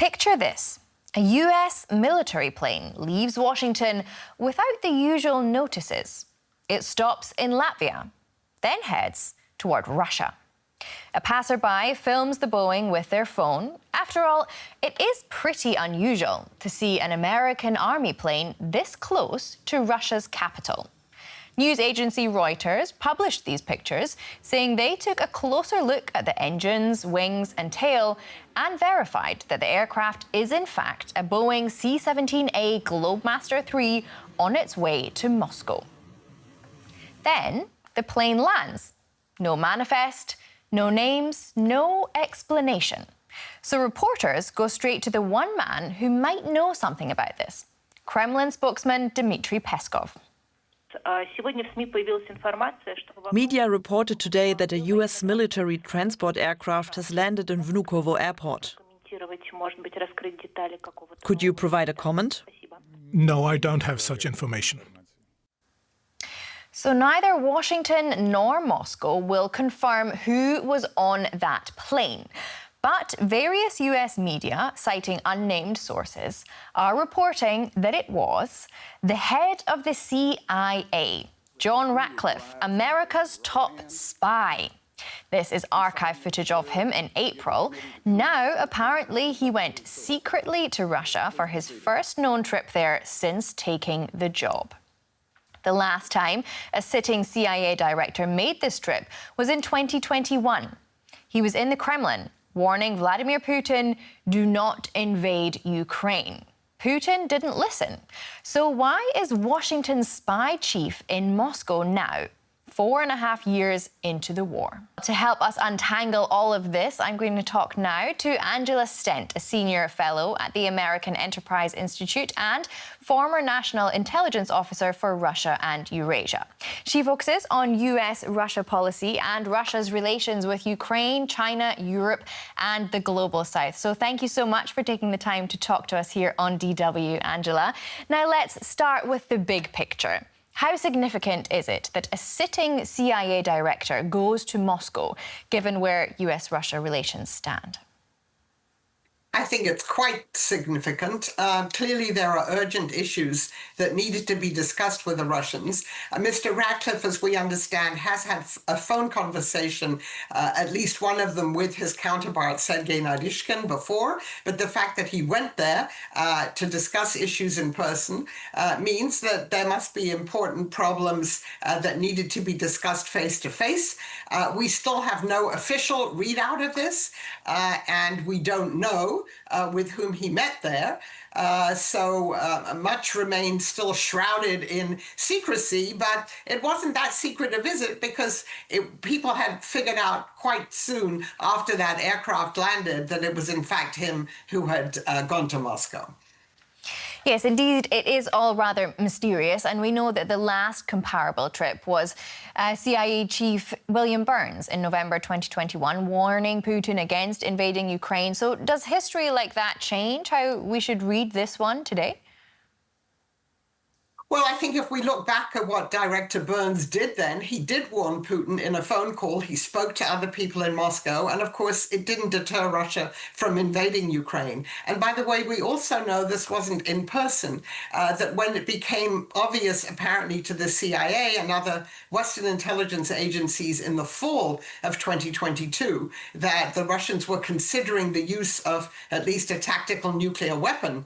Picture this. A US military plane leaves Washington without the usual notices. It stops in Latvia, then heads toward Russia. A passerby films the Boeing with their phone. After all, it is pretty unusual to see an American army plane this close to Russia's capital. News agency Reuters published these pictures, saying they took a closer look at the engines, wings and tail and verified that the aircraft is in fact a Boeing C-17A Globemaster III on its way to Moscow. Then the plane lands. No manifest, no names, no explanation. So reporters go straight to the one man who might know something about this, Kremlin spokesman Dmitry Peskov. Media reported today that a US military transport aircraft has landed in Vnukovo airport. Could you provide a comment? No, I don't have such information. So neither Washington nor Moscow will confirm who was on that plane. But various US media, citing unnamed sources, are reporting that it was the head of the CIA, John Ratcliffe, America's top spy. This is archive footage of him in April. Now, apparently, he went secretly to Russia for his first known trip there since taking the job. The last time a sitting CIA director made this trip was in 2021. He was in the Kremlin, warning Vladimir Putin, do not invade Ukraine. Putin didn't listen. So why is Washington's spy chief in Moscow now, 4.5 years into the war? To help us untangle all of this, I'm going to talk now to Angela Stent, a senior fellow at the American Enterprise Institute and former National Intelligence Officer for Russia and Eurasia. She focuses on US-Russia policy and Russia's relations with Ukraine, China, Europe and the global south. So thank you so much for taking the time to talk to us here on DW, Angela. Now let's start with the big picture. How significant is it that a sitting CIA director goes to Moscow, given where US-Russia relations stand? I think it's quite significant. Clearly, there are urgent issues that needed to be discussed with the Russians. Mr. Ratcliffe, as we understand, has had a phone conversation, at least one of them with his counterpart, Sergei Naryshkin, before. But the fact that he went there to discuss issues in person means that there must be important problems that needed to be discussed face to face. We still have no official readout of this, and we don't know with whom he met there. So much remains still shrouded in secrecy, but it wasn't that secret a visit because people had figured out quite soon after that aircraft landed that it was in fact him who had gone to Moscow. Yes, indeed, it is all rather mysterious, and we know that the last comparable trip was CIA Chief William Burns in November 2021, warning Putin against invading Ukraine. So does history like that change how we should read this one today? Well, I think if we look back at what Director Burns did then, he did warn Putin in a phone call. He spoke to other people in Moscow. And of course, it didn't deter Russia from invading Ukraine. And by the way, we also know this wasn't in person, that when it became obvious, apparently, to the CIA and other Western intelligence agencies in the fall of 2022, that the Russians were considering the use of at least a tactical nuclear weapon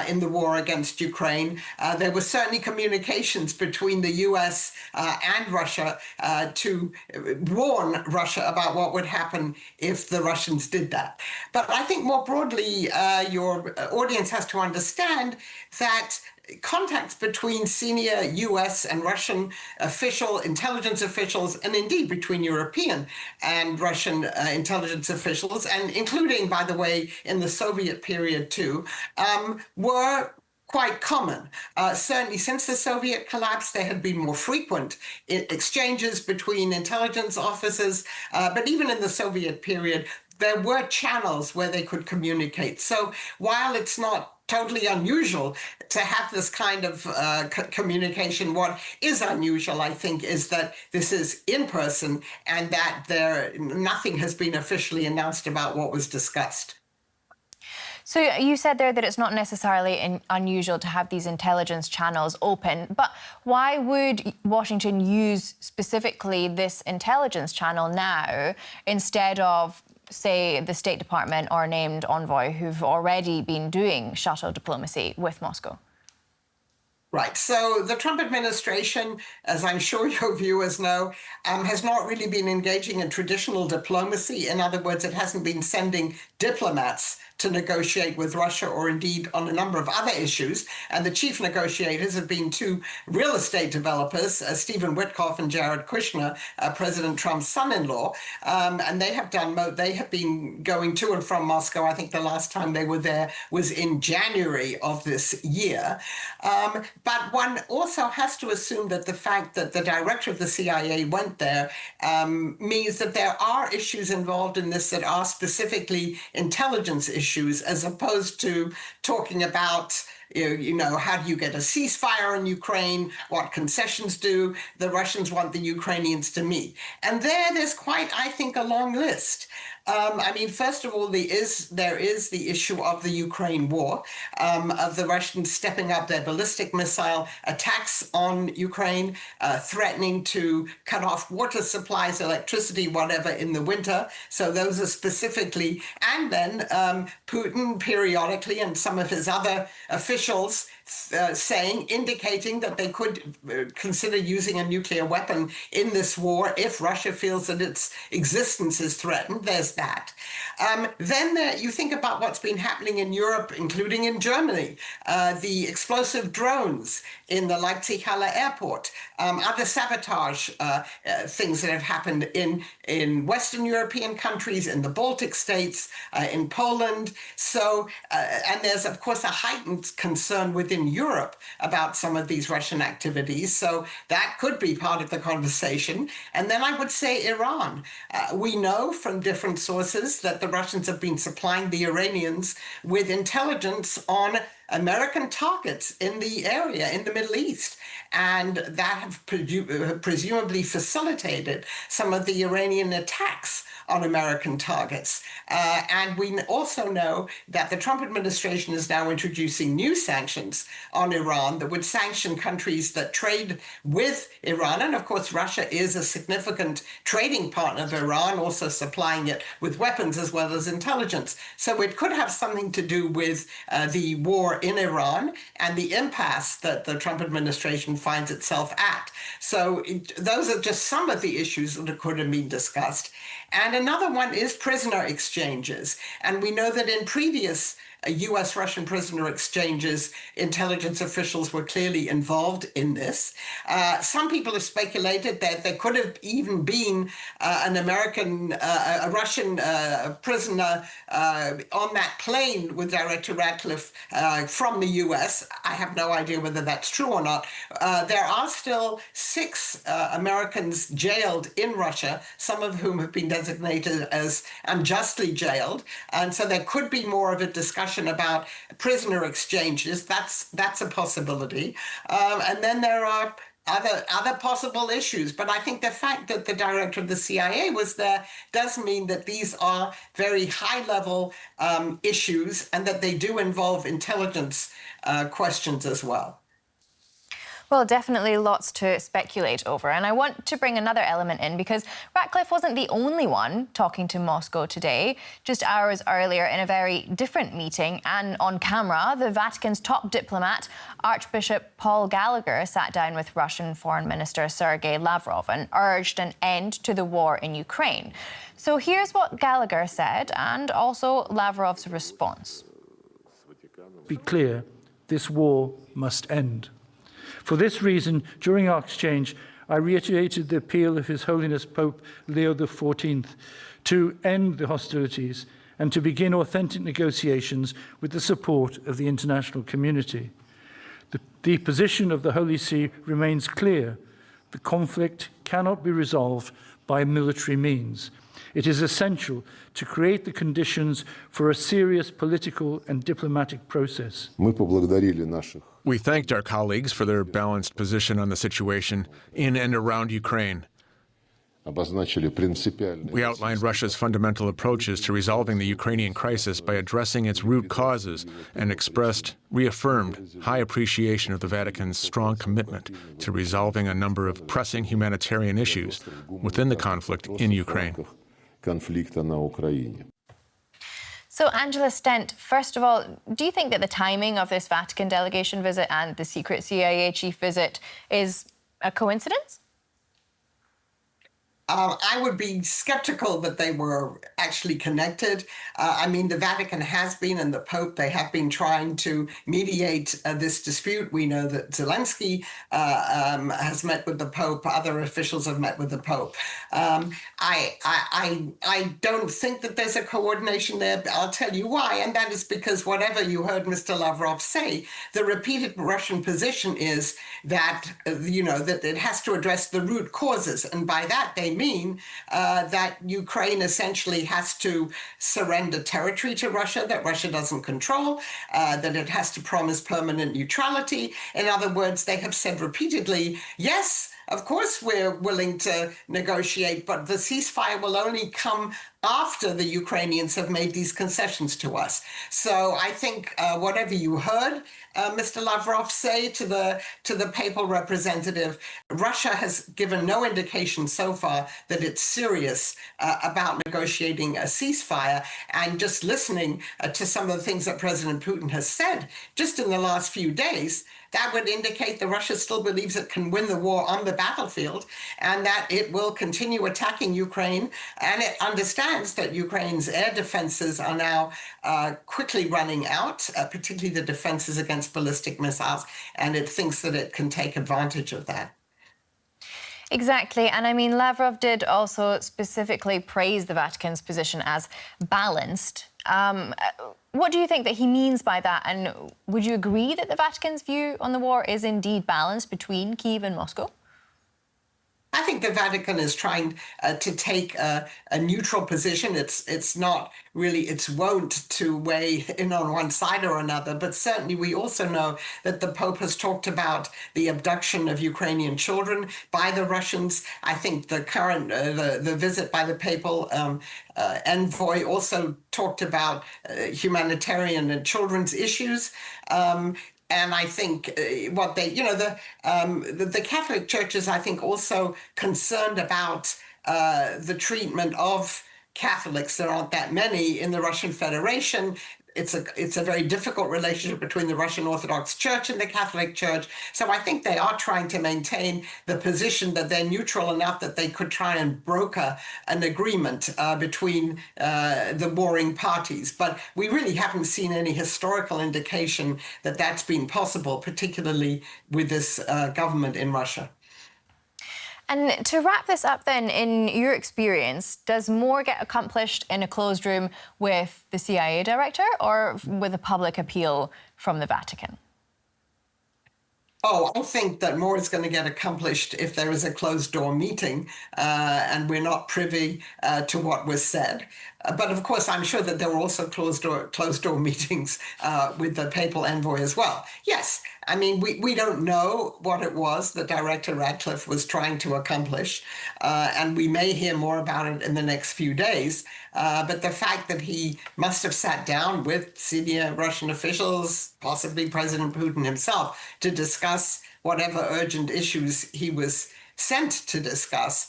in the war against Ukraine, there was certainly communications between the US and Russia to warn Russia about what would happen if the Russians did that. But I think more broadly, your audience has to understand that contacts between senior US and Russian intelligence officials, and indeed between European and Russian intelligence officials, and including, by the way, in the Soviet period too, were quite common. Certainly since the Soviet collapse, there had been more frequent exchanges between intelligence officers, but even in the Soviet period, there were channels where they could communicate. So while it's not totally unusual to have this kind of communication, what is unusual, I think, is that this is in person and that nothing has been officially announced about what was discussed. So you said there that it's not necessarily unusual to have these intelligence channels open, but why would Washington use specifically this intelligence channel now instead of, say, the State Department or named envoy who've already been doing shuttle diplomacy with Moscow? Right. So the Trump administration, as I'm sure your viewers know, has not really been engaging in traditional diplomacy. In other words, it hasn't been sending diplomats to negotiate with Russia or indeed on a number of other issues. And the chief negotiators have been two real estate developers, Stephen Witkoff and Jared Kushner, President Trump's son-in-law. And they have been going to and from Moscow. I think the last time they were there was in January of this year. But one also has to assume that the fact that the director of the CIA went there means that there are issues involved in this that are specifically intelligence issues, as opposed to talking about, how do you get a ceasefire in Ukraine? What concessions do the Russians want the Ukrainians to meet? And there's quite, I think, a long list. First of all, there is the issue of the Ukraine war, of the Russians stepping up their ballistic missile attacks on Ukraine, threatening to cut off water supplies, electricity, whatever, in the winter. So those are specifically, and then Putin periodically and some of his other officials indicating that they could consider using a nuclear weapon in this war if Russia feels that its existence is threatened. There's that. Then you think about what's been happening in Europe, including in Germany, the explosive drones in the Leipzig-Halle airport, other sabotage things that have happened in Western European countries, in the Baltic states, in Poland. So, and there's, of course, a heightened concern within Europe about some of these Russian activities. So that could be part of the conversation. And then I would say Iran. We know from different sources that the Russians have been supplying the Iranians with intelligence on American targets in the area, in the Middle East. And that have presumably facilitated some of the Iranian attacks on American targets. And we also know that the Trump administration is now introducing new sanctions on Iran that would sanction countries that trade with Iran. And of course, Russia is a significant trading partner of Iran, also supplying it with weapons as well as intelligence. So it could have something to do with the war in Iran and the impasse that the Trump administration finds itself at. So those are just some of the issues that could have been discussed. And another one is prisoner exchanges. And we know that in previous U.S.-Russian prisoner exchanges, intelligence officials were clearly involved in this. Some people have speculated that there could have even been a Russian prisoner on that plane with Director Ratcliffe from the U.S. I have no idea whether that's true or not. There are still 6 Americans jailed in Russia, some of whom have been designated as unjustly jailed. And so there could be more of a discussion about prisoner exchanges. That's a possibility. And then there are other possible issues. But I think the fact that the director of the CIA was there does mean that these are very high-level issues and that they do involve intelligence questions as well. Well, definitely lots to speculate over. And I want to bring another element in because Ratcliffe wasn't the only one talking to Moscow today. Just hours earlier, in a very different meeting and on camera, the Vatican's top diplomat, Archbishop Paul Gallagher, sat down with Russian Foreign Minister Sergei Lavrov and urged an end to the war in Ukraine. So here's what Gallagher said and also Lavrov's response. Be clear, this war must end. For this reason, during our exchange, I reiterated the appeal of His Holiness Pope Leo XIV to end the hostilities and to begin authentic negotiations with the support of the international community. The position of the Holy See remains clear. The conflict cannot be resolved by military means. It is essential to create the conditions for a serious political and diplomatic process. We thanked our colleagues for their balanced position on the situation in and around Ukraine. We outlined Russia's fundamental approaches to resolving the Ukrainian crisis by addressing its root causes and reaffirmed high appreciation of the Vatican's strong commitment to resolving a number of pressing humanitarian issues within the conflict in Ukraine. So, Angela Stent, first of all, do you think that the timing of this Vatican delegation visit and the secret CIA chief visit is a coincidence? I would be skeptical that they were actually connected. I mean, the Vatican has been, and the Pope, they have been trying to mediate this dispute. We know that Zelensky has met with the Pope. Other officials have met with the Pope. I don't think that there's a coordination there. I'll tell you why, and that is because whatever you heard Mr. Lavrov say, the repeated Russian position is that, that it has to address the root causes, and by that they mean that Ukraine essentially has to surrender territory to Russia that Russia doesn't control, that it has to promise permanent neutrality. In other words, they have said repeatedly, yes, of course we're willing to negotiate, but the ceasefire will only come after the Ukrainians have made these concessions to us. So I think whatever you heard Mr. Lavrov say to the papal representative, Russia has given no indication so far that it's serious about negotiating a ceasefire. And just listening to some of the things that President Putin has said just in the last few days, that would indicate that Russia still believes it can win the war on the battlefield and that it will continue attacking Ukraine. And it understands that Ukraine's air defenses are now quickly running out, particularly the defenses against ballistic missiles, and it thinks that it can take advantage of that. Exactly. And I mean, Lavrov did also specifically praise the Vatican's position as balanced. What do you think that he means by that? And would you agree that the Vatican's view on the war is indeed balanced between Kyiv and Moscow? I think the Vatican is trying to take a neutral position. It's not really its wont to weigh in on one side or another, but certainly we also know that the Pope has talked about the abduction of Ukrainian children by the Russians. I think the current the visit by the papal envoy also talked about humanitarian and children's issues. And I think what they, the Catholic Church is, I think, also concerned about the treatment of Catholics. There aren't that many in the Russian Federation. It's a very difficult relationship between the Russian Orthodox Church and the Catholic Church. So I think they are trying to maintain the position that they're neutral enough that they could try and broker an agreement between the warring parties. But we really haven't seen any historical indication that that's been possible, particularly with this government in Russia. And to wrap this up then, in your experience, does more get accomplished in a closed room with the CIA director or with a public appeal from the Vatican? Oh, I think that more is going to get accomplished if there is a closed-door meeting and we're not privy to what was said. But of course, I'm sure that there were also closed-door meetings with the papal envoy as well. Yes, I mean, we don't know what it was that Director Ratcliffe was trying to accomplish, and we may hear more about it in the next few days. But the fact that he must have sat down with senior Russian officials, possibly President Putin himself, to discuss whatever urgent issues he was sent to discuss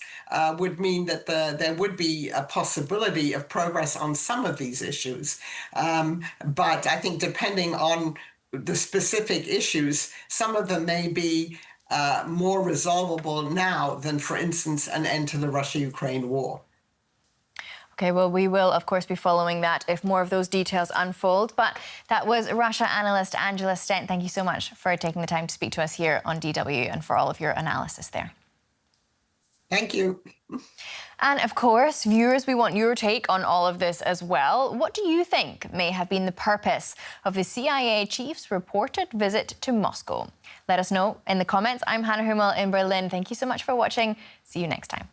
would mean that there would be a possibility of progress on some of these issues. But I think depending on the specific issues, some of them may be more resolvable now than, for instance, an end to the Russia-Ukraine war. OK, well, we will, of course, be following that if more of those details unfold. But that was Russia analyst Angela Stent. Thank you so much for taking the time to speak to us here on DW and for all of your analysis there. Thank you. And of course, viewers, we want your take on all of this as well. What do you think may have been the purpose of the CIA chief's reported visit to Moscow? Let us know in the comments. I'm Hannah Hummel in Berlin. Thank you so much for watching. See you next time.